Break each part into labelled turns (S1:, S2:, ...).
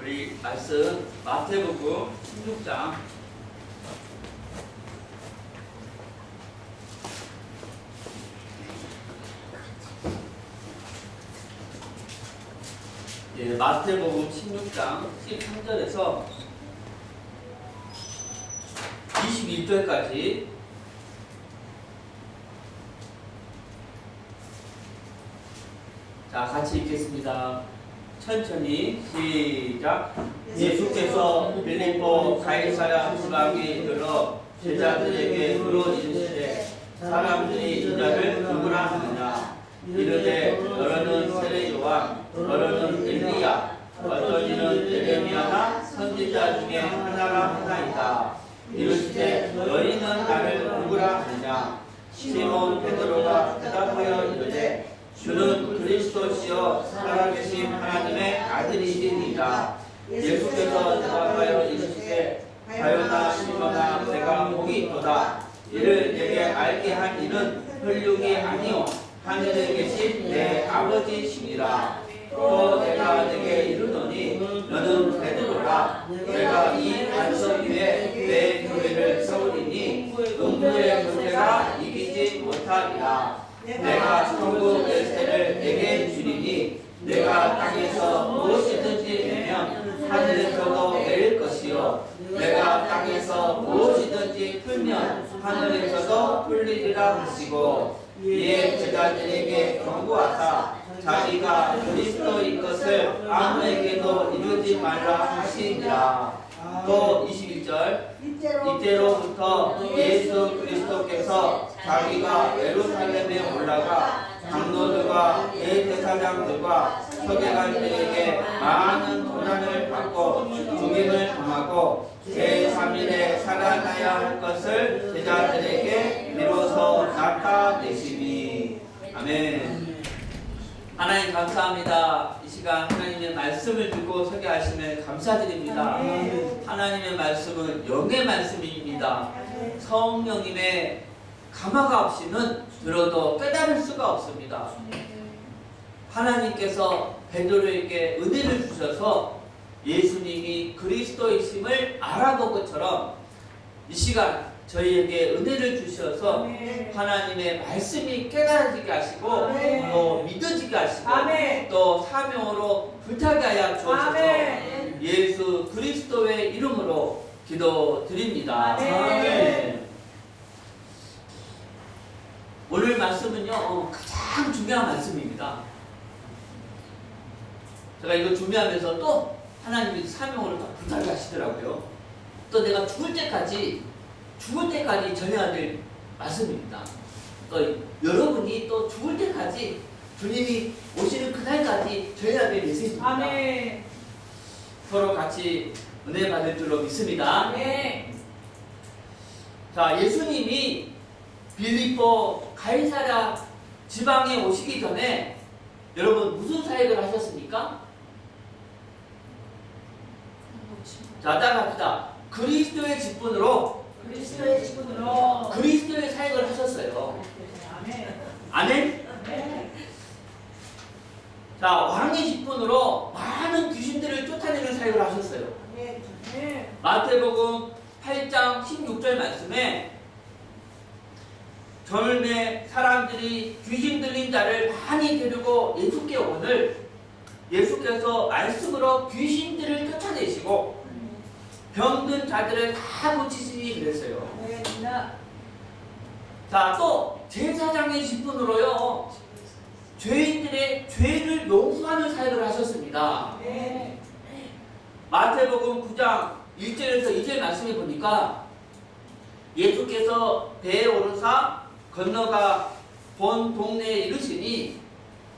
S1: 우리 말씀 마태복음 16장 마태복음 16장 13절에서 21절까지 자, 같이 읽겠습니다. 천천히 시작. 예수께서 빌립보 가이사랴 지방에 이르러 제자들에게 물어이르시되 사람들이 이자를 누구라 하느냐. 이르되 너는 세례 요한, 너는 엘리야, 어떤 이는 예레미야나 선지자 중에 하나라 하나이다. 이르시되 너희는 나를 누구라 하느냐. 시몬 베드로가 대답하여 이르되 주는 그리스도시요 살아계신 하나님의 아들이시니이다. 예수께서 대답하여 이르시되 가요나 시몬아 내가 복이 있도다. 이를 내게 알게 한 이는 혈육이 아니요 하늘에 계신 내 아버지시니라. 또 내가 내게 이르노니 너는 베드로라. 내가 이 반석 위에 내 교회를 세우리니 음부의 권세가 이기지 못하리라. 내가 천국 열쇠를 내게 주리니 내가 땅에서 무엇이든지 내면 하늘에서도 내릴 것이요 내가 땅에서 무엇이든지 풀면 하늘에서도 풀리리라 하시고 이에 제자들에게 경고하사 자기가 그리스도인 것을 아무에게도 이루지 말라 하시니라. 또 21절 이때로부터 예수 그리스도께서 자기가 예루살렘에 올라가 장로들과 대제사장들과 서기관들에게 많은 고난을 받고 죽임을 당하고 제3일에 살아나야 할 것을 제자들에게 비로소 나타내시니. 아멘. 하나님 감사합니다. 이 시간 하나님의 말씀을 듣고 설교하시면 감사드립니다. 하나님의 말씀은 영의 말씀입니다. 성령님의 감화가 없이는 들어도 깨달을 수가 없습니다. 하나님께서 베드로에게 은혜를 주셔서 예수님이 그리스도이심을 알아본 것처럼 이 시간 저희에게 은혜를 주셔서 하나님의 말씀이 깨달아지게 하시고 또 믿어지게 하시고 또 사명으로 불타게 하여 주옵소서. 예수 그리스도의 이름으로 기도드립니다. 아멘. 오늘 말씀은요 가장 중요한 말씀입니다. 제가 이거 준비하면서 또 하나님이 사명으로 또 불타게 하시더라고요. 또 내가 죽을 때까지 전해야 될 말씀입니다. 또 여러분이 또 죽을 때까지 주님이 오시는 그날까지 전해야 될 메시지입니다. 아멘. 서로 같이 은혜 받을 줄로 믿습니다. 아멘. 자, 예수님이 빌립보 가이사랴 지방에 오시기 전에 여러분 무슨 사역을 하셨습니까? 자, 따라합시다. 그리스도의 직분으로 그리스도의 사역을 하셨어요. 아멘. 자, 왕의 직분으로 많은 귀신들을 쫓아내는 사역을 하셨어요. 마태복음 8장 16절 말씀에 젊은 사람들이 귀신 들린 자를 많이 데리고 예수께 오늘 예수께서 말씀으로 귀신들을 쫓아내시고 병든 자들을 다 고치시니 그랬어요. 자, 또 제사장의 직분으로요 죄인들의 죄를 용서하는 사역을 하셨습니다. 마태복음 9장 1절에서 2절 말씀해 보니까 예수께서 배에 오르사 건너가 본 동네에 이르시니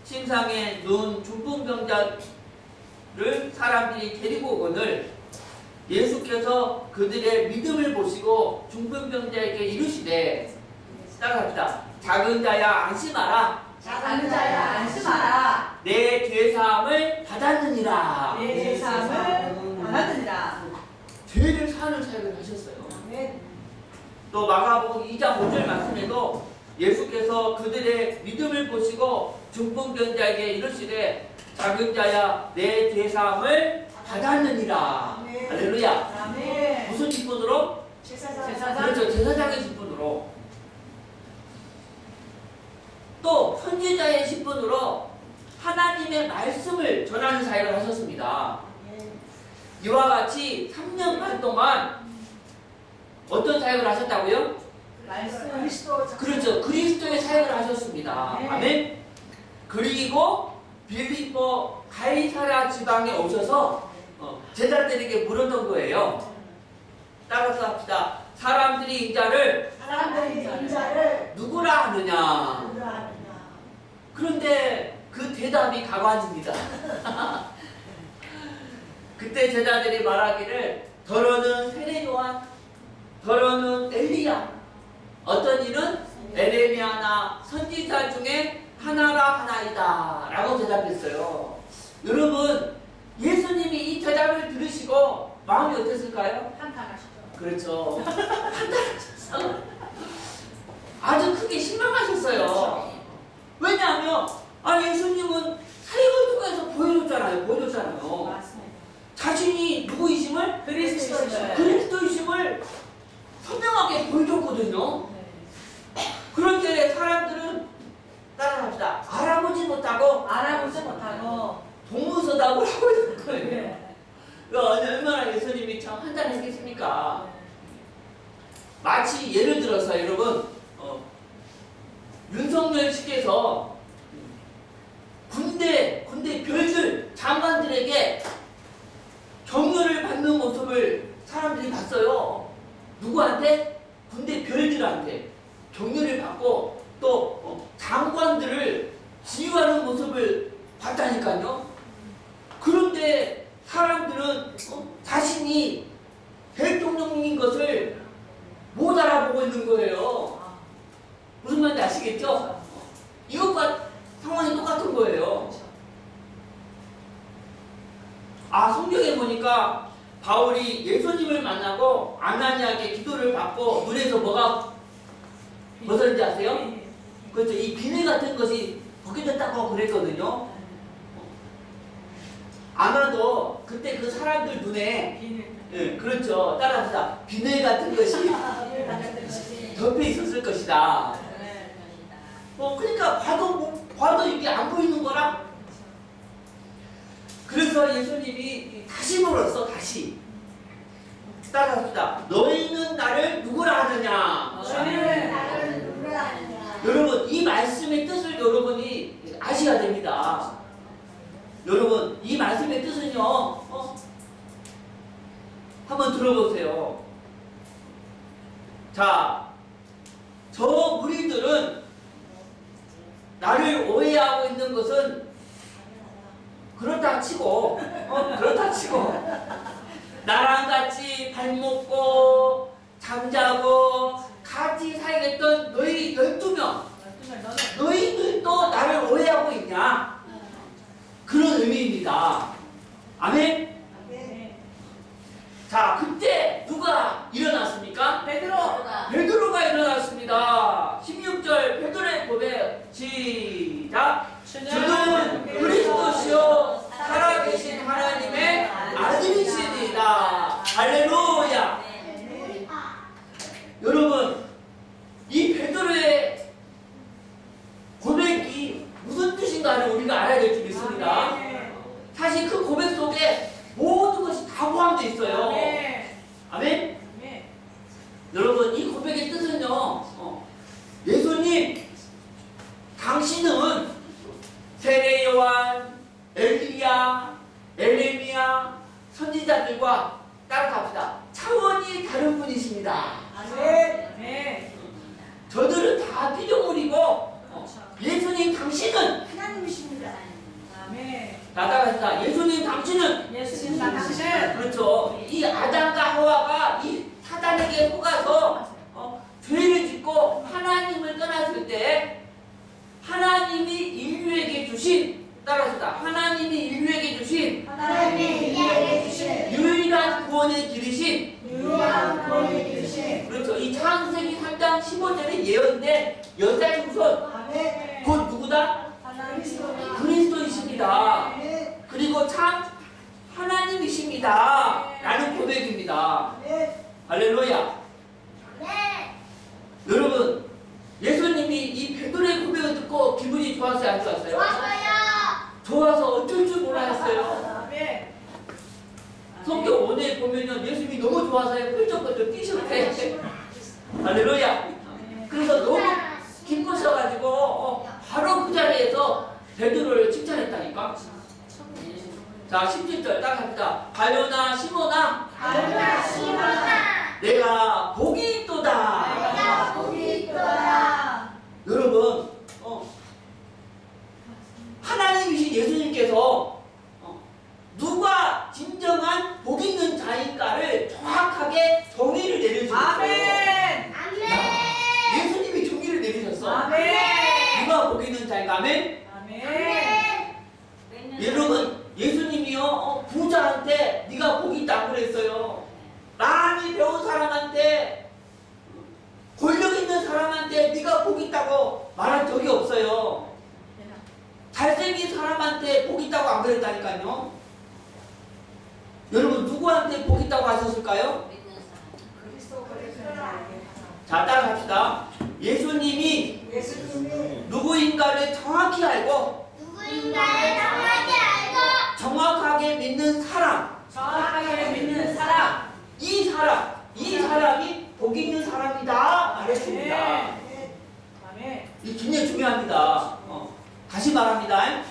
S1: 침상에 누운 중풍병자를 사람들이 데리고 오거늘 예수께서 그들의 믿음을 보시고 중풍병자에게 이르시되 따라합시다. 작은 자야 안심하라.
S2: 작은 자야 안심하라.
S1: 내 죄사함을 받았느니라.
S2: 내 죄사함을 받았느니라.
S1: 죄를 사는 사역을 하셨어요.
S2: 아멘.
S1: 또 마가복음 2장 5절 말씀에도 예수께서 그들의 믿음을 보시고 중풍병자에게 이르시되 작은 자야 내 죄사함을 받았느니라.
S2: 아멘.
S1: 할렐루야.
S2: 아멘.
S1: 무슨 직분으로?
S2: 제사장.
S1: 그렇죠. 제사장의 직분으로. 또 선지자의 직분으로 하나님의 말씀을 전하는 사역을 하셨습니다. 이와 같이 3년 반 동안 어떤 사역을 하셨다고요?
S2: 말씀. 그리스도.
S1: 그렇죠. 그리스도의 사역을 하셨습니다.
S2: 네.
S1: 아멘. 그리고 빌립보 가이사랴 지방에 오셔서 제자들에게 물었던 거예요. 따라서 합시다. 사람들이 인자를
S2: 사람들이 인자를
S1: 누구라 하느냐?
S2: 누구라 하느냐.
S1: 그런데 그 대답이 가관입니다. 그때 제자들이 말하기를 더러는 세례 요한, 더러는 엘리야, 어떤 이는 에레미야나 선지자 중에 하나라 하나이다 라고 대답했어요. 여러분, 예수님이 이 대답을 들으시고 마음이 어땠을까요?
S2: 한탄하시죠.
S1: 그렇죠. 판단하셨어. 아주 크게 실망하셨어요. 왜냐하면 예수님은 사역을 통해서 보여줬잖아요.
S2: 맞습니다.
S1: 자신이 누구이심을?
S2: 그리스도이심을.
S1: 그리스도이심을 선명하게 보여줬거든요. 그런데 사람들은 따라합시다. 알아보지 못하고
S2: 알아보지 못하고.
S1: 동문서답을 하고 있는 거예요.
S2: 네.
S1: 얼마나 예수님이 참 한잔했겠습니까? 마치 예를 들어서 여러분 윤석열 씨께서 군대 별들 장관들에게 격려를 받는 모습을 사람들이 봤어요. 누구한테? 군대 별들한테 격려를 받고 또 장관들을 지휘하는 모습을 봤다니까요. 그런데 사람들은 자신이 대통령인 것을 못 알아보고 있는 거예요. 무슨 말인지 아시겠죠? 이것과 상황이 똑같은 거예요. 성경에 보니까 바울이 예수님을 만나고 아나니아에게 기도를 받고 눈에서 뭐가 벗어진지 아세요? 그렇죠. 이 비늘 같은 것이 벗겨졌다고 그랬거든요. 아마도 그때 그 사람들 눈에 그렇죠. 따라합시다. 비늘 같은 것이 덮여 있었을 것이다. 그러니까 봐도 이게 안 보이는 거라. 그래서 예수님이 다시 물었어. 다시 따라합시다. 너희는 나를 누구라 하느냐? 여러분, 이 말씀의 뜻을 여러분이 아셔야 됩니다. 여러분, 이 말씀의 뜻은요, 한번 들어보세요. 자, 저 무리들은 나를 오해하고 있는 것은 그렇다 치고, 나랑 같이 밥 먹고 잠자고 같이 살겠던 너희 12명, 너희들도 나를 오해하고 있냐? 그런 의미입니다. 아멘? 자, 그때 누가 일어났습니까? 베드로가 일어났습니다. 16절 베드로의 고백 시작. 주는 그리스도시요 살아계신 하나님의 아들이시니라. 할렐루야. 여러분, 이 베드로의 고백이 무슨 뜻인가를 우리가 알아야 될 줄 믿습니다. 사실 그 고백 속에 모든 것이 다 포함되어 있어요. 아멘? 여러분, 이 고백의 뜻은요, 예수님, 당신은 세례 요한, 엘리야, 에레미야, 선지자들과 따라갑시다. 차원이 다른 분이십니다. 저들은 다 피조물이고, 예수님 당신은
S2: 하나님이십니다.
S1: 따라갑시다. 예수님 당신은 그렇죠. 이 아담과 하와가 이 사단에게 속아서 죄를 짓고 하나님을 떠났을 때 하나님이 인류에게 주신 하나님이 인류에게 주신 유일한 구원의 길이신 그렇죠. 이 창세기 3장 15절에 예언된 여자의 후손 곧 누구다? 그리스도이십니다. 그리고 참 하나님이십니다. 복이다 라는 고백입니다. 할렐루야. 여러분, 예수님이 이 베드로의 고백을 듣고 기분이 좋았어요, 안 좋았어요? 좋아서 어쩔 줄 몰랐어요. 성경 5에 보면은 예수님이 너무 좋아서요, 펄쩍펄쩍 뛰셨대. 할렐루야. 그래서 너무 기쁘셔가지고 바로 그 자리에서 베드로를 칭찬했다니까. 자, 17절 딱 합니다. 가룟아 시몬아, 내가 복이 있도다. 여러분, 하나님이신 예수님께서 누가 진정한 복 있는 자인가를 정확하게 정의를 내려주셨어요. 예수님이 정의를 내리셨어. 누가 복 있는 자인가? 아멘. 여러분, 예수님이요 부자한테 네가 복이 있다 안 그랬어요. 많이 배운 사람한테, 권력 있는 사람한테 네가 복이 있다고 말한 적이 없어요. 잘생긴 사람한테 복이 있다고 안 그랬다니까요. 여러분, 누구한테 복이 있다고 하셨을까요? 자, 따라합시다. 예수님이 누구인가를 정확히 알고 정확하게 믿는 사람, 이 사람이 복 있는 사람이다 말했습니다. 이 굉장히 중요합니다. 다시 말합니다.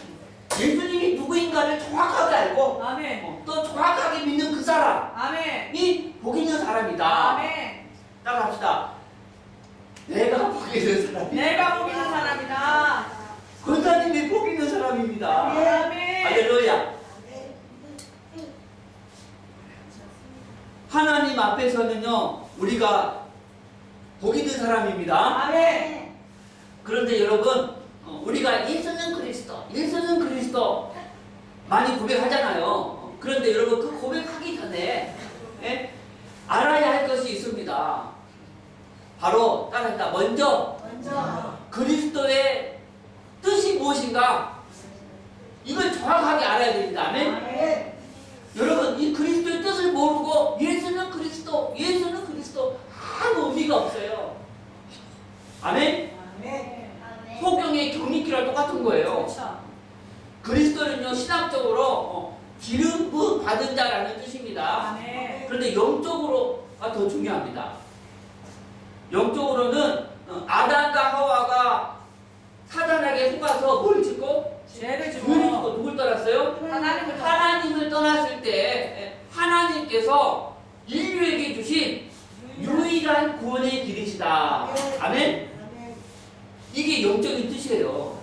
S1: 예수님이 누구인가를 정확하게 알고 또 정확하게 믿는 그 사람이 복 있는 사람이다. 따라합시다. 내가 복 있는 사람이다. 권사님이 복 있는 사람입니다. 할렐루야. 하나님 앞에서는요 우리가 복 있는 사람입니다. 그런데 여러분, 우리가 예수는 그리스도 많이 고백하잖아요. 그런데 여러분, 그 고백하기 전에 알아야 할 것이 있습니다. 바로 따라합니다. 먼저 그리스도의 뜻이 무엇인가, 이걸 정확하게 알아야 됩니다. 아멘. 여러분, 이 그리스도의 뜻을 모르고 예수는 그리스도 아무 의미가 없어요. 아멘. 소경의 경리기랑 똑같은 거예요. 그리스도는요 신학적으로 기름 부음 받은 자라는 뜻입니다. 그런데 영적으로가 더 중요합니다. 영적으로는 아담과 하와가 사단에게 속아서 뭘 짓고?
S2: 죄를
S1: 짓고 누굴 떠났어요? 하나님을 떠났을 때 하나님께서 인류에게 주신 유일한 구원의 길이시다. 아멘. 이게 영적인 뜻이에요.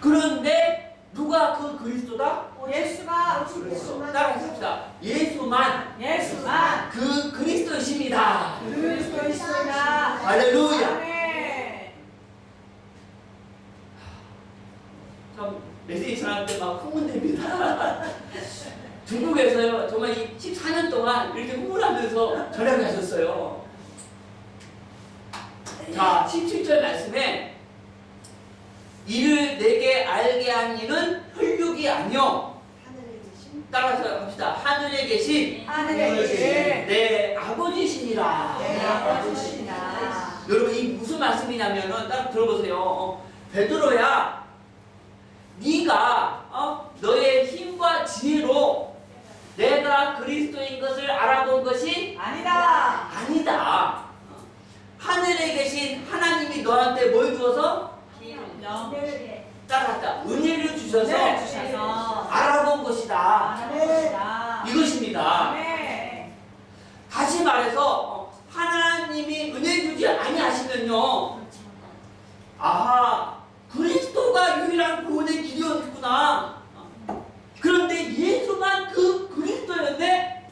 S1: 그런데 누가 그 그리스도다?
S2: 예수가
S1: 따라합시다. 예수만 그 그리스도이십니다.
S2: 그리스도이십니다.
S1: 할렐루야. 참 메시지 전할 때 막 흥분됩니다. 중국에서요 정말 이 14년 동안 이렇게 흥분하면서 전화를 하셨어요. 자, 17절 말씀에 이를 내게 알게 한 이는 혈육이 아니요, 따라서 합시다. 하늘에 계신 내 아버지시니라. 여러분, 이 무슨 말씀이냐면은 딱 들어보세요. 베드로야, 네가 너의 힘과 지혜로 내가 그리스도인 것을 알아본 것이
S2: 아니다.
S1: 하늘에 계신 하나님이 너한테 뭘 주어서? 따라하자. 은혜를 주셔서 알아본 것이다. 이것입니다. 다시 말해서 하나님이 은혜 주지 아니하시면요, 아하, 그리스도가 유일한 구원의 길이었구나. 그런데 예수만 그 그리스도였는데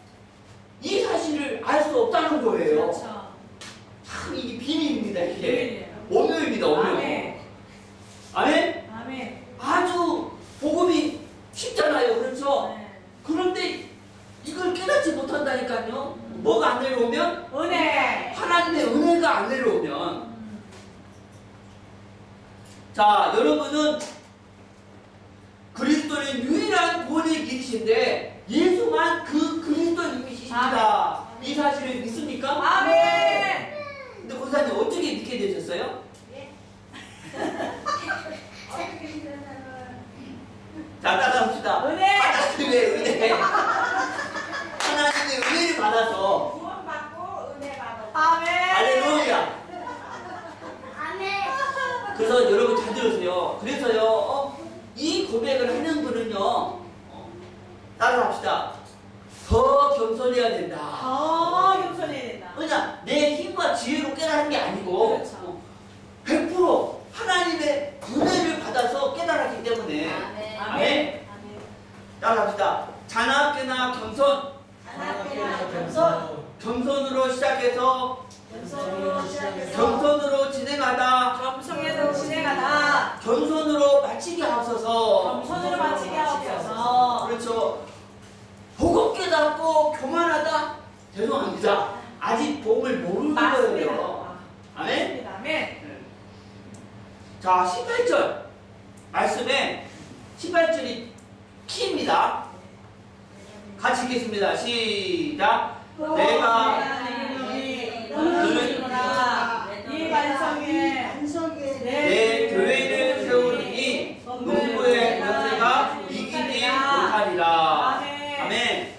S1: 이 사실을 알 수 없다는 거예요. 참 이게 비밀입니다. 이게 오묘입니다. 오묘. 아멘. 아주 복음이 쉽잖아요. 그렇죠? 그런데 이걸 깨닫지 못한다니까요. 뭐가 안 내려오면? 하나님의 은혜가 안 내려오면. 자, 여러분은 그리스도는 유일한 구원의 길이신데 예수 한 그 그리스도님이십니다. 이 사실을 믿습니까?
S2: 아멘.
S1: 근데 권사님 어떻게 믿게 되셨어요? 자, 따라합시다.
S2: 은혜.
S1: 하나님의 은혜. 하나님의 은혜를 받아서
S2: 구원받고 은혜 받아. 아멘.
S1: 할렐루야. 그래서 여러분 잘 들으세요. 그래서요, 이 고백을 하는 분은요, 따라합시다. 더 겸손해야 된다.
S2: 겸손해야 된다.
S1: 그냥 내 힘과 지혜로 깨달은 게 아니고,
S2: 그렇죠.
S1: 100% 하나님의 은혜를 받아서 깨달았기 때문에.
S3: 아멘.
S1: 아멘. 따라합시다. 자나깨나 겸손. 겸손으로 시작해서 겸손으로 진행하다.
S2: 겸손해서 진행하다.
S1: 겸손으로 마치게 하옵소서.
S2: 겸손으로 마치게 하옵소서.
S1: 그렇죠. 보고 깨닫고 교만하다. 죄송합니다. 아직 복을 모르는
S2: 맞습니다.
S1: 거예요. 아멘.
S2: 아멘.
S1: 자, 18절 말씀에 18절이 키입니다. 같이 읽겠습니다. 시작. 내가
S2: 이 반성에
S1: 내 교회를 세우리니 농부의 권세가 이기지 못하리라. 아멘.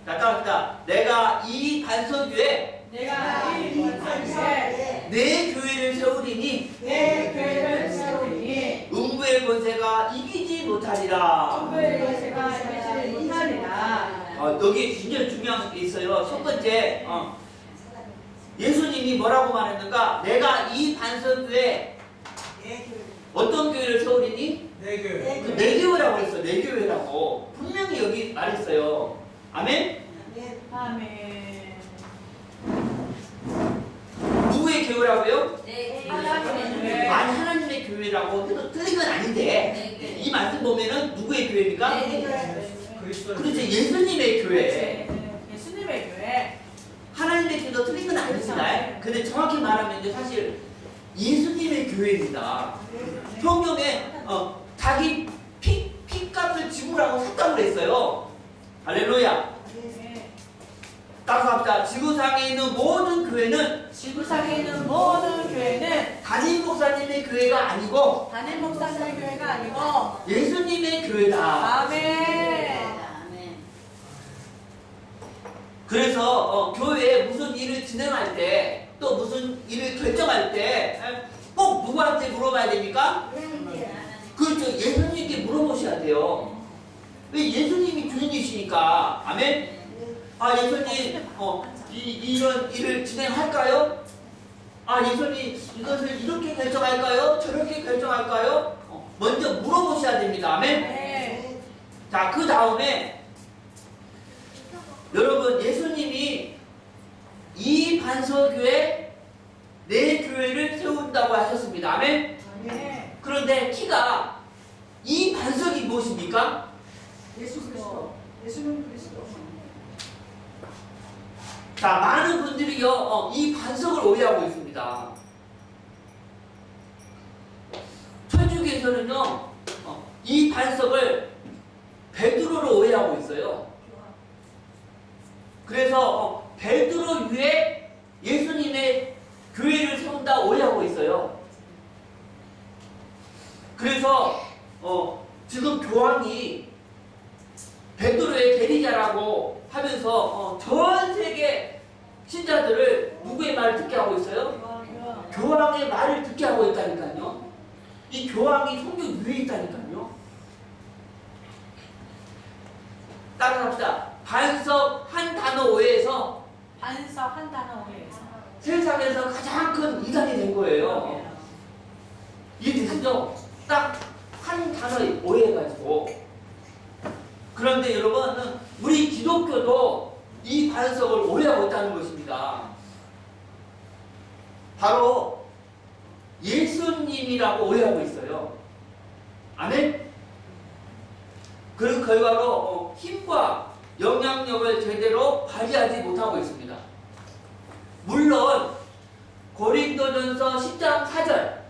S1: 자, 따라합시다. 내가 이 반석 위에
S2: 내가 이 반성에
S1: 내 교회를 세우리니
S2: 내 교회를 세우리니
S1: 농부의 권세가 이기지 못하리라.
S2: 농부의 권세가 이기지 못하리라.
S1: 여기 굉장히 중요한 게 있어요. 첫 번째, 예수님이 뭐라고 말했는가? 내가 이 반석 위에 어떤 교회를 세우리니?
S4: 내 교회.
S1: 내 교회라고 했어. 내 교회라고 분명히 여기 말했어요. 아멘?
S2: 아멘.
S1: 누구의 교회라고요?
S2: 하나님의 교회.
S1: 아니, 하나님의 교회라고 해도 틀린 건 아닌데 이 말씀 보면은 누구의 교회입니까?
S4: 그리스도.
S1: 그렇죠. 예수님의 교회.
S2: 예수님의 교회.
S1: 하나님의 교회도 틀린 건 아닙니다. 근데 정확히 말하면 이제 사실 예수님의 교회입니다. 성경에 자기 피값을 지불하고 샀다고 그랬어요. 할렐루야. 따라서 합시다. 지구상에 있는 모든 교회는
S2: 지구상에 있는 모든 교회는
S1: 담임 목사님의 교회가 아니고
S2: 담임 목사님의 교회가 아니고
S1: 예수님의 교회다.
S2: 아멘.
S1: 그래서 교회에 무슨 일을 진행할 때, 또 무슨 일을 결정할 때 꼭 누구한테 물어봐야 됩니까? 그렇죠. 예수님께 물어보셔야 돼요. 왜? 예수님이 주인이시니까. 아멘. 아, 예수님, 이런 일을 진행할까요? 아, 예수님, 이것을 이렇게 결정할까요? 저렇게 결정할까요? 먼저 물어보셔야 됩니다. 아멘.
S2: 네.
S1: 자, 그 다음에 여러분, 예수님이 이 반석교회 내 교회를 세운다고 하셨습니다. 아멘.
S2: 네.
S1: 그런데 키가 이 반석이 무엇입니까?
S2: 예수 그리스도. 예수는 그리스도.
S1: 자, 많은 분들이요, 이 반석을 오해하고 있습니다. 천주교에서는요, 이 반석을 베드로로 오해하고 있어요. 그래서 베드로 위에 예수님의 교회를 세운다 오해하고 있어요. 그래서 지금 교황이 베드로의 대리자라고 하면서 전 세계 신자들을 누구의 말을 듣게 하고 있어요? 교황의 말을 듣게 하고 있다니까요. 이 교황이 성경 위에 있다니까요. 따라합시다. 반석 한 단어 오해에서
S2: 반석 한 단어 오해에서
S1: 세상에서 가장 큰 이상이 된 거예요. 이해되시죠? 딱 한 단어 오해해가지고. 그런데 여러분, 우리 기독교도 이 반석을 오해하고 있다는 것입니다. 바로 예수님이라고 오해하고 있어요. 아멘? 그 결과로 힘과 영향력을 제대로 발휘하지 못하고 있습니다. 물론 고린도전서 10장 4절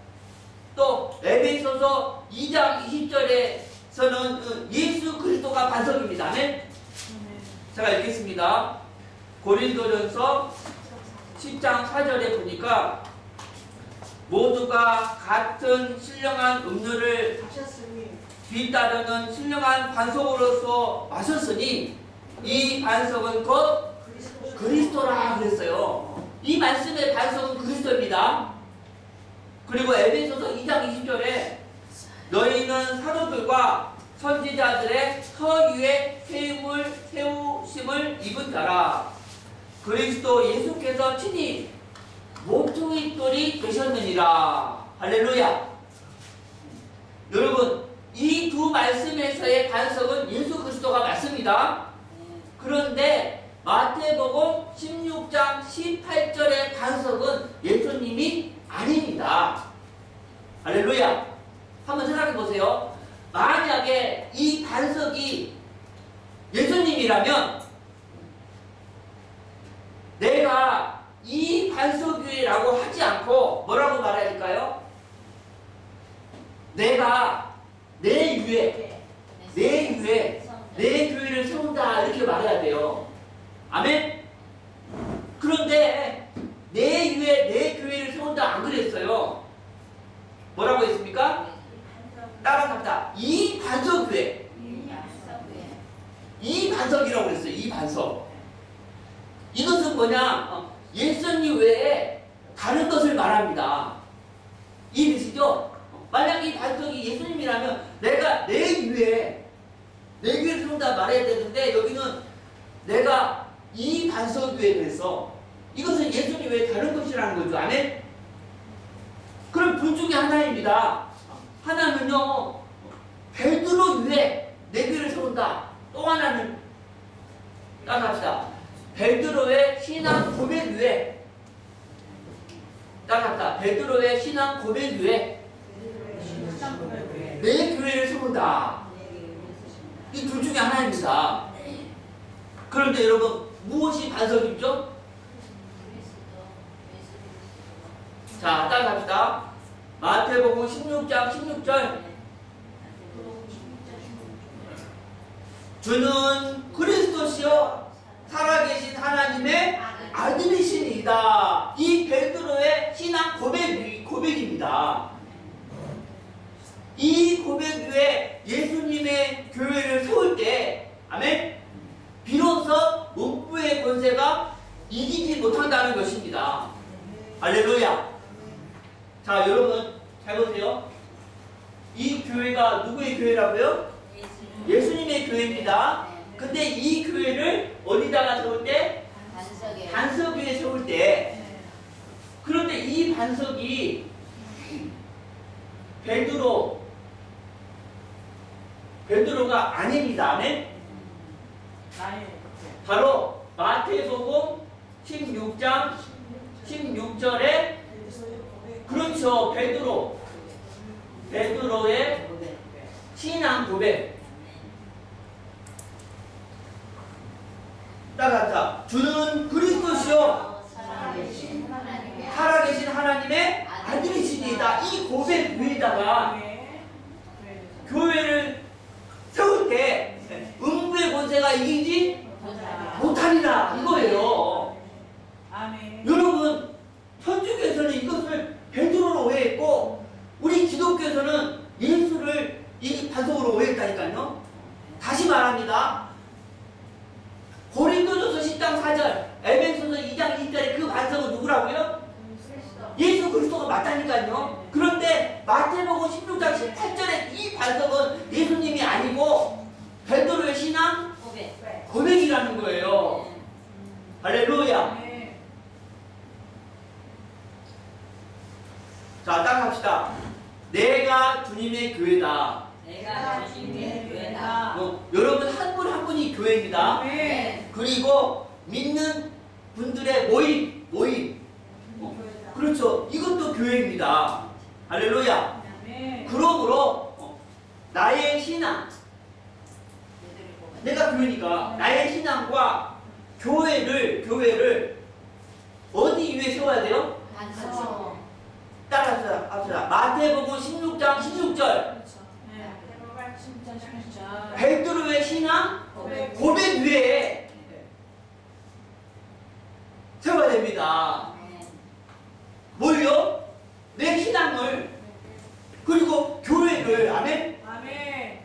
S1: 또 에베소서 2장 20절에서는 예수 그리스도가 반석입니다. 아멘? 제가 읽겠습니다. 고린도전서 10장 4절에 보니까 모두가 같은 신령한 음료를
S2: 하셨으니
S1: 뒤따르는 신령한 반석으로서 마셨으니 이 반석은 곧 그리스도라 그랬어요. 이 말씀의 반석은 그리스도입니다. 그리고 에베소서 2장 20절에 너희는 사도들과 선지자들의 터 위에 세우심을 입은 자라. 그리스도 예수께서 친히 모퉁이 돌이 되셨느니라. 할렐루야. 여러분, 이 두 말씀에서의 반석은 예수 그리스도가 맞습니다. 그런데 마태복음 16장 18절의 반석은 예수님이 아닙니다. 할렐루야. 한번 생각해 보세요. 만약에 이 반석이 예수님이라면 내가 이 반석 위에라고 하지 않고 뭐라고 말해야 될까요? 내가 내 위에 내 교회를 세운다 이렇게 말해야 돼요. 아멘? 그런데 내 위에 내 교회를 세운다 안 그랬어요. 뭐라고 했습니까? 따라갑니다. 이 반석 위에 이 반석이라고 그랬어요. 이 반석. 이것은 뭐냐? 예수님 외에 다른 것을 말합니다. 이해되시죠? 만약 이 반석이 예수님이라면 내가 내 위에 세운다 말해야 되는데 여기는 내가 이 반석 위에 대해서 이것은 예수님 외에 다른 것이라는 거죠. 아멘? 그럼 둘 중에 하나입니다. 하나는요, 베드로 위에 내 귀를 세운다. 또 하나는 따라합시다. 베드로의 신앙 고백 위에 따라합시다. 베드로의 신앙 고백 위에 내 교회를 세운다. 이 둘 중에 하나입니다. 그런데 여러분, 무엇이 반석이죠? 자, 따라합시다. 마태복음 16장 16절. 주는 그리스도시요 살아계신 하나님의 아들이시니이다. 이 베드로의 신앙 고백입니다. 이 고백 위에 예수님의 교회를 세울 때, 아멘? 비로소 음부의 권세가 이기지 못한다는 것입니다. 할렐루야. 자, 여러분 잘 보세요. 이 교회가 누구의 교회라고요? 예수님의 교회입니다. 근데 이 교회를 어디다가 세울 때? 반석 위에 세울 때. 그런데 이 반석이 베드로가 아닙니다. 아멘? 바로 마태복음 16장 16절에 그렇죠. 베드로의 신앙 고백. 따라하자. 주는 그리스도시요 살아계신 하나님의 아들이시니이다. 이 고백 위에다가 교회를 세울 때 음부의 권세가 이기지 못하리라 이거예요. 여러분, 천주교에서는 이것을 베드로로 오해했고 우리 기독교에서는 예수를 이 반석으로 오해했다니까요. 다시 말합니다. 고린도전서 10장 4절, 에베소서 2장 20절에 그 반석은 누구라고요? 예수 그리스도가 맞다니까요. 그런데 마태복음 16장 18절에 이 반석은 예수님이 아니고 베드로의 신앙 고백이라는 거예요. 할렐루야. 자, 딱 합시다. 내가 주님의 교회다. 여러분 한 분 한 분이 교회입니다. 그리고 믿는 분들의 모임. 그렇죠. 이것도 교회입니다. 할렐루야. 그러므로 나의 신앙, 내가 교회니까 나의 신앙과 교회를 어디 위에 세워야 돼요? 따라합시다. 마태복음 16장 16절. 베드로의 신앙 고백 위에 것입니다. 뭘요? 내 신앙을 그리고 교회를 아멘.
S2: 아멘.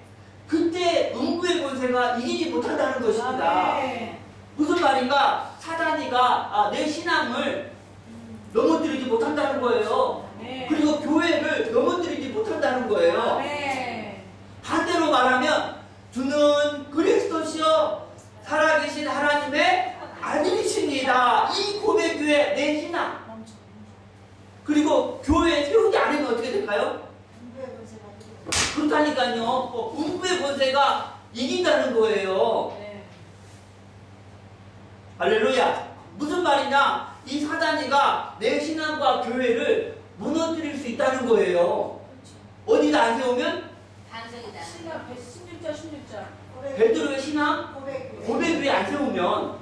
S1: 그때 음부의 권세가 이기지 못한다는 것입니다.
S2: 아멘.
S1: 무슨 말인가? 사단이가 내 신앙을 넘어뜨리지 못한다는 거예요.
S2: 아멘.
S1: 그리고 교회를 넘어뜨리지 못한다는 거예요.
S2: 아멘.
S1: 반대로 말하면 주는 그리스도시요 살아계신 하나님의 아들이십니다. 이 고백 위에 내 신앙 그리고 교회에 세우지 않으면 어떻게 될까요? 그렇다니까요. 음부의 권세가 이긴다는 거예요.
S2: 네.
S1: 할렐루야. 무슨 말이냐? 이 사단이가 내 신앙과 교회를 무너뜨릴 수 있다는 거예요. 어디다 안 세우면?
S3: 반석이다.
S2: 신약 16절 16절.
S1: 베드로의 신앙
S2: 고백.
S1: 고백 위에 안 세우면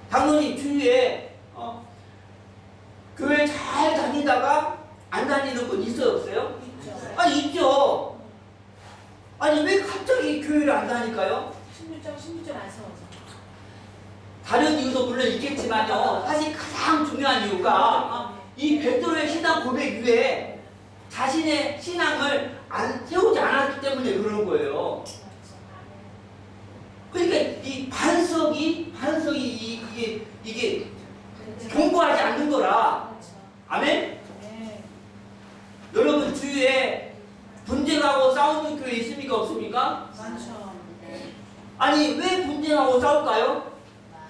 S1: 당연히 주위에 교회 잘 다니다가 안 다니는 분 있어요 없어요?
S2: 있죠.
S1: 아니 있죠. 아니 왜 갑자기 교회를 안 다닐까요?
S2: 16절 16절 안 세워져.
S1: 다른 이유도 물론 있겠지만요. 사실 가장 중요한 이유가 이 베드로의 신앙 고백 위에 자신의 신앙을 안 세우지 않았기 때문에 그런 거예요. 그러니까 이 반석이 이게 견고하지 않는 거라. 아멘?
S2: 네.
S1: 여러분 주위에 분쟁하고 싸우는 교회 있습니까 없습니까?
S2: 많죠.
S1: 아니 왜 분쟁하고 싸울까요?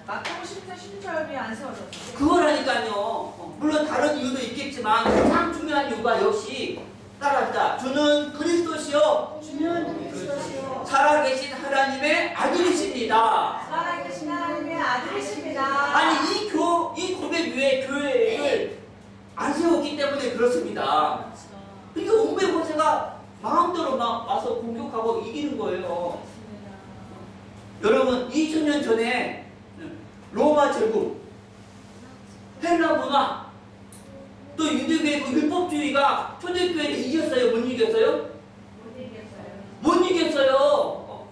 S2: 마태복음 14, 16절이 안 세워졌어.
S1: 그거라니까요. 물론 다른 이유도 있겠지만 가장 중요한 이유가 역시 따라합니다. 주는 그리스도시요
S2: 주는 그리스도시요
S1: 살아계신 하나님의 아들이십니다.
S2: 살아계신 하나님의 아들이십니다.
S1: 아니 이 고백 위에 교회를 안 세웠기 때문에 그렇습니다. 그러니까 음부의 권세가 마음대로 막 와서 공격하고 이기는 거예요. 여러분 2000년 전에 로마 제국, 헬라 문화, 또 유대교의 그 율법주의가 초대교회를 이겼어요? 못 이겼어요?
S2: 못 이겼어요.
S1: 못 이겼어요.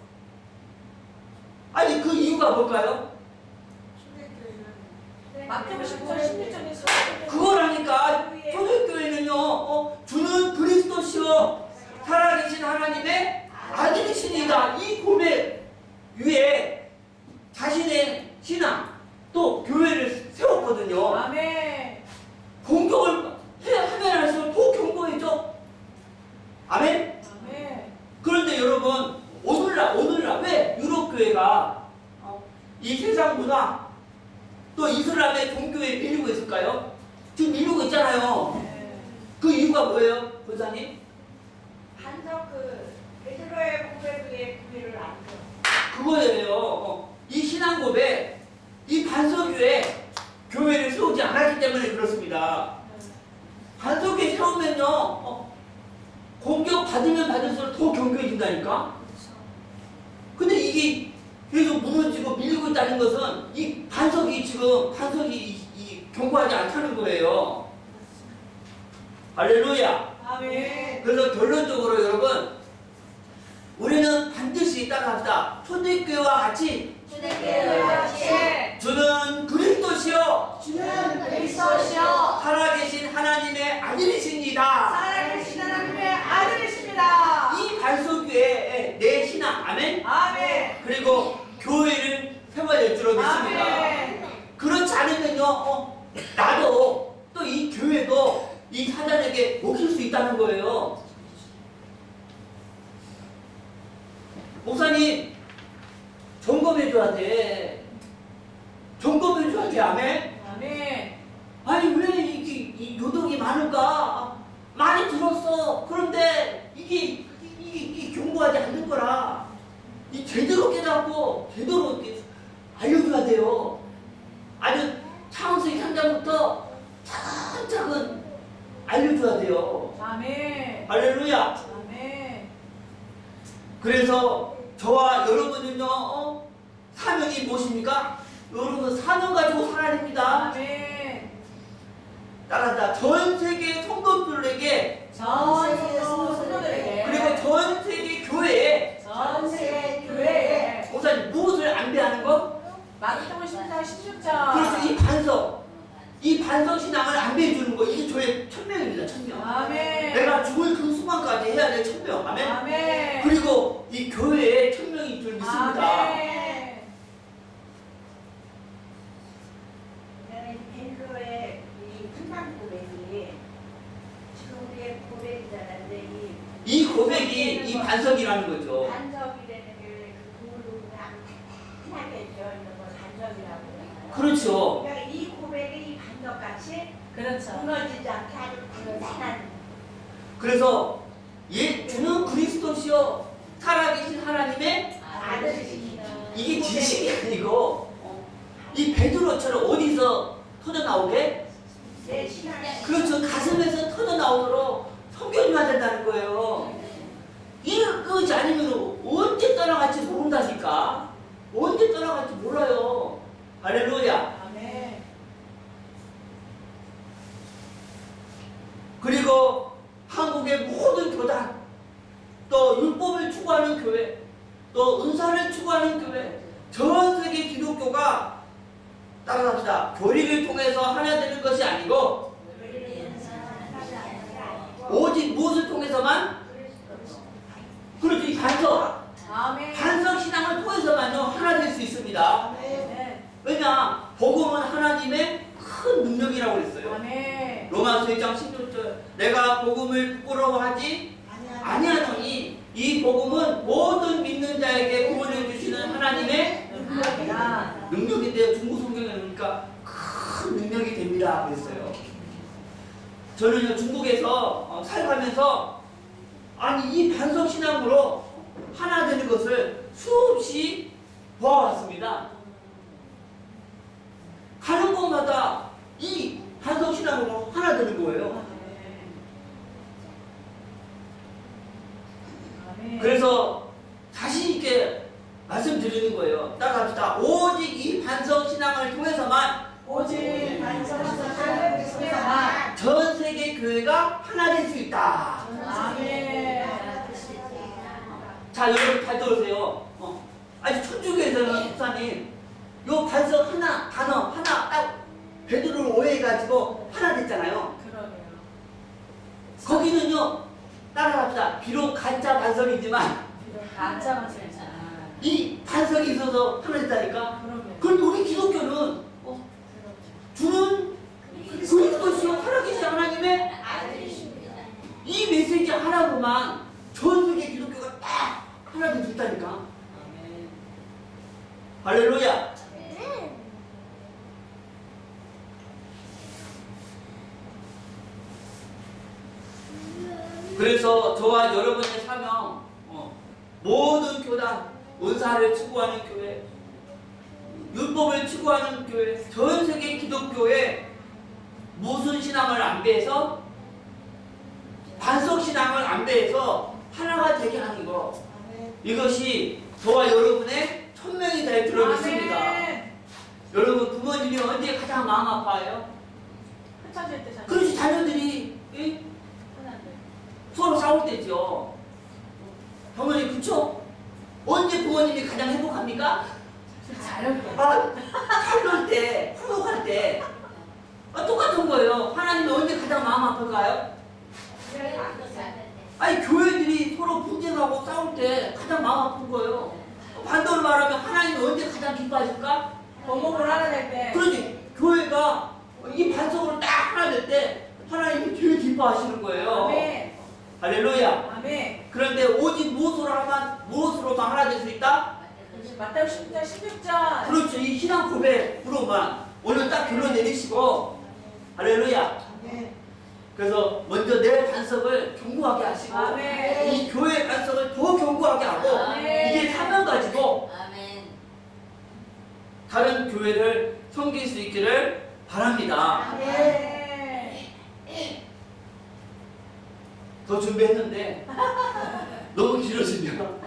S1: 아니 그 이유가 뭘까요?
S2: 마태복음 19절 16절에서
S1: 그거라니까 초대교회는요 주는 그리스도시요 살아계신 하나님의 아들이십니다. 이 고백 위에 자신의 신앙 또 교회를 세웠거든요.
S2: 아멘.
S1: 공격을 하면 할수록 더 견고해져. 아멘?
S2: 아멘.
S1: 그런데 여러분 오늘날 왜 유럽 교회가 이 세상 문화 또 이슬람의 종교에 밀리고 있을까요? 지금 밀리고 있잖아요.
S2: 네.
S1: 그 이유가 뭐예요, 권사님?
S5: 반석 베드로의 고백 위에 구비를 안 줘.
S1: 그거예요. 이 신앙 고백, 이 반석 위에 교회를 세우지 않았기 때문에 그렇습니다. 반석 위에 세우면요, 공격 받으면 받을수록 더 견고해진다니까? 근데 이게 계속 무너지고 밀리고 있다는 것은 이 반석이 견고하지 않다는 거예요. 할렐루야.
S2: 아멘.
S1: 그래서 결론적으로 여러분, 우리는 반드시 따라합시다. 초대교회와 같이
S3: 초대교회와 같이
S1: 주는 그리스도시요
S2: 주는 그리스도시요
S1: 살아계신 하나님의 아들이십니다.
S2: 살아계신 하나님의 아들이십니다.
S1: 이 반석 위에 내 신앙, 아멘.
S2: 아멘.
S1: 그리고 교회를 세워야 될 줄로 믿습니다.
S2: 아멘.
S1: 그렇지 않으면요, 나도 또 이 교회도 이 사단에게 먹힐 수 있다는 거예요. 목사님, 점검해줘야 돼. 점검해줘야 돼, 아멘.
S2: 아멘.
S1: 아니, 왜 이 요동이 많을까? 많이 들었어. 그런데 이게 견고하지 않는 거라. 이 제대로 깨닫고, 제대로 이렇게 알려줘야 돼요. 아주 창세기 현장부터 차근차근 알려줘야 돼요.
S2: 아멘.
S1: 할렐루야.
S2: 아멘.
S1: 그래서 저와 여러분은요, 사명이 무엇입니까? 여러분 사명 가지고 살아야 됩니다.
S2: 아멘.
S1: 따라한다. 전 세계 성도들에게
S2: 전 세계 성도들에게
S1: 그리고 전 세계 교회에
S2: 전 세계 교회에
S1: 목사님 무엇을 안배하는 것?
S2: 마태복음 14,
S1: 이 교회에 천명이 줄 믿습니다.
S2: 아멘.
S5: 벤로의 이 한강 고백이 지금 우리의 고백이잖아요.
S1: 이 고백이 이 반석이라는 거죠.
S5: 반석이라는 게그 돌로 그냥 흔하게 되어 있는 걸 반석이라고 해요.
S1: 그렇죠.
S5: 그러니까 이 고백이 이 반석같이
S2: 그렇죠.
S5: 무너지지 않게 아주 단단한
S1: 그래서 주는 그리스도시요 살아계신 하나님의
S5: 아들이시다.
S1: 이게 지식이 아니고 이 베드로처럼 어디서 터져 나오게?
S5: 내 신앙
S1: 그렇죠. 가슴에서 터져 나오도록 섬겨줘야 된다는 거예요. 이것이 아니면 언제 떠나갈지 모른다니까. 언제 떠나갈지 몰라요. 할렐루야.
S2: 아멘.
S1: 그리고 한국의 모든 교단, 또 율법을 추구하는 교회, 또 은사를 추구하는 교회, 전 세계 기독교가 따라갑시다. 교리를 통해서 하나 되는 것이 아니고 오직 무엇을 통해서만? 그렇죠. 이 반석,
S2: 아멘.
S1: 반석 신앙을 통해서만요 하나 될 수 있습니다.
S2: 아멘.
S1: 왜냐? 복음은 하나님의 큰 능력이라고 그랬어요.
S2: 아멘.
S1: 로마서 1장 16절 내가 복음을 부끄러워하지 아니하노니 이 복음은 모든 믿는 자에게 구원을 주시는 하나님의
S2: 능력이다.
S1: 능력인데요. 중국 성경에 보니까 큰 능력이 됩니다 그랬어요. 저는요 중국에서 살가면서 아니 이 반석 신앙으로 하나 되는 것을 수없이 보아왔습니다. 가는 곳마다 이 반석 신앙으로 하나 되는 거예요.
S2: 아멘.
S1: 그래서 자신 있게 말씀드리는 거예요. 따라합시다. 오직 이 반석 신앙을 통해서만
S2: 오직 반석신앙을 통해서만
S1: 전 세계 교회가 하나 될 수 있다.
S2: 아멘.
S1: 자, 여러분 잘 들으세요. 아니 천주교에서는 목사님, 요 반석 하나 단어 하나 딱 베드로를 오해해가지고 하나 됐잖아요.
S2: 그러네요.
S1: 거기는요 따라합시다. 비록 가짜 반석이지만
S2: 가짜 반석이잖아.
S1: 이 반석이 있어서 하나 됐다니까.
S2: 그러면.
S1: 그런데 우리 기독교는 주는 그리스도시요 살아계신 하나님의
S3: 아들이십니다.
S1: 이 메시지 하나로만 전 세계 기독교가 딱 하나 될 수 있다니까.
S2: 아멘.
S1: 할렐루야. 그래서 저와 여러분의 사명, 모든 교단, 은사를 추구하는 교회, 율법을 추구하는 교회, 전 세계 기독교에 무슨 신앙을 안배해서 반석 신앙을 안배해서 하나가 되게 하는 거, 이것이 저와 여러분의 천명이 될 줄로 믿습니다.
S2: 아멘.
S1: 여러분 부모님이 언제 가장 마음 아파요?
S2: 한참 될때 자녀.
S1: 그렇지 자녀들이 예?
S2: 하나인데.
S1: 서로 싸울 때죠. 부모님 그쵸? 언제 부모님이 가장 행복합니까?
S2: 잘할게.
S1: 잘 놀 때, 화목할 때. 똑같은 거예요. 하나님이 언제 가장 마음 아플까요? 아니 교회들이 서로 분쟁하고 싸울 때 가장 마음 아픈 거예요. 반대로 말하면 하나님이 언제 가장 기뻐하실까?
S2: 원목을 하나 될 때.
S1: 그러니 교회가 이 반석으로 딱 하나 될 때 하나님이 제일 기뻐하시는 거예요.
S2: 아멘.
S1: 할렐루야.
S2: 아멘.
S1: 그런데 오직 무엇으로만 하나 될 수 있다?
S2: 마태복음 10장 16절.
S1: 그렇죠. 이 신앙 고백으로만 오늘 딱 결론 내리시고 할렐루야. 그래서 먼저 내 반석을 견고하게 하시고
S2: 아멘.
S1: 이 교회의 반석을 더 견고하게 하고
S2: 아멘.
S1: 이게 사명 가지고
S3: 아멘.
S1: 다른 교회를 섬길 수 있기를 바랍니다.
S2: 아멘.
S1: 더 준비했는데 너무 길어지면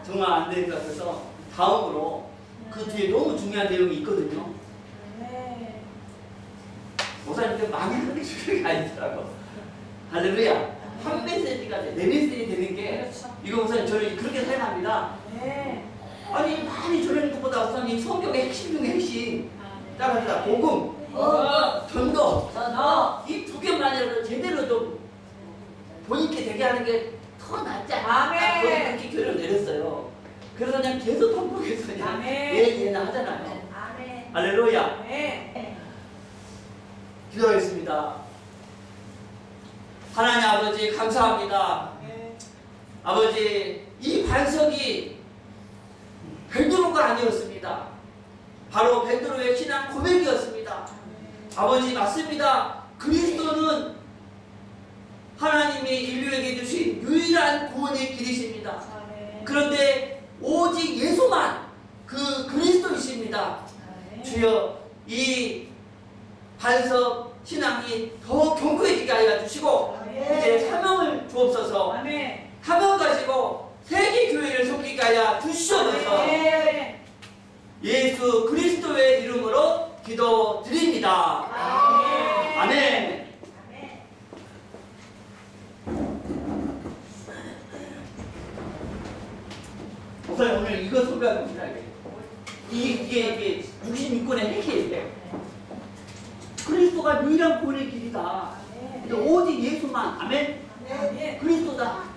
S1: 정말 안 될 것 같아서 다음으로 그 뒤에 너무 중요한 내용이 있거든요.
S2: 네.
S1: 목사님들 많이 하는 게 중요한 게 아니더라고. 할렐루야. 한 메시지가 돼. 네 메시지 되는 게
S2: 그렇죠.
S1: 이거 목사님 저는 그렇게 생각합니다.
S2: 네.
S1: 아니 많이 전하는 것보다 목사님 성경의 핵심 중에 핵심 따라합니다. 복음, 전도
S2: 너.
S1: 이 두 개만이라도 제대로 좀 본인께 되게 하는 게 더 낫지 않나.
S2: 아멘.
S1: 저는 그렇게 결론 내렸어요. 그래서 그냥 계속 반복해서 그냥
S2: 아멘.
S1: 얘는 하잖아요.
S5: 아멘.
S1: 할렐루야.
S2: 아멘.
S1: 기도하겠습니다. 하나님 아버지 감사합니다.
S2: 아멘.
S1: 아버지 이 반석이 베드로가 아니었습니다. 바로 베드로의 신앙 고백이었습니다. 아버지 맞습니다. 그리스도는 하나님이 인류에게 주신 유일한 구원의 길이십니다.
S2: 아멘.
S1: 그런데 오직 예수만 그 그리스도이십니다.
S2: 아멘.
S1: 주여 이 반석 신앙이 더 견고해지게 하여 주시고
S2: 아멘.
S1: 이제 사명을 주옵소서.
S2: 아멘.
S1: 사명 가지고 세계 교회를 섬기게 하여 주시옵소서.
S2: 아멘.
S1: 예수 그리스도의 이름으로 기도드립니다.
S2: 아멘.
S1: 아멘.
S5: 아멘.
S1: 목사님 오늘 이거 소개하고 싶다. 이게 66권의 핵이에요. 그리스도가 유일한 구원의 길이다.
S2: 아멘.
S1: 근데 오직 예수만. 아멘.
S2: 아멘.
S1: 그리스도다.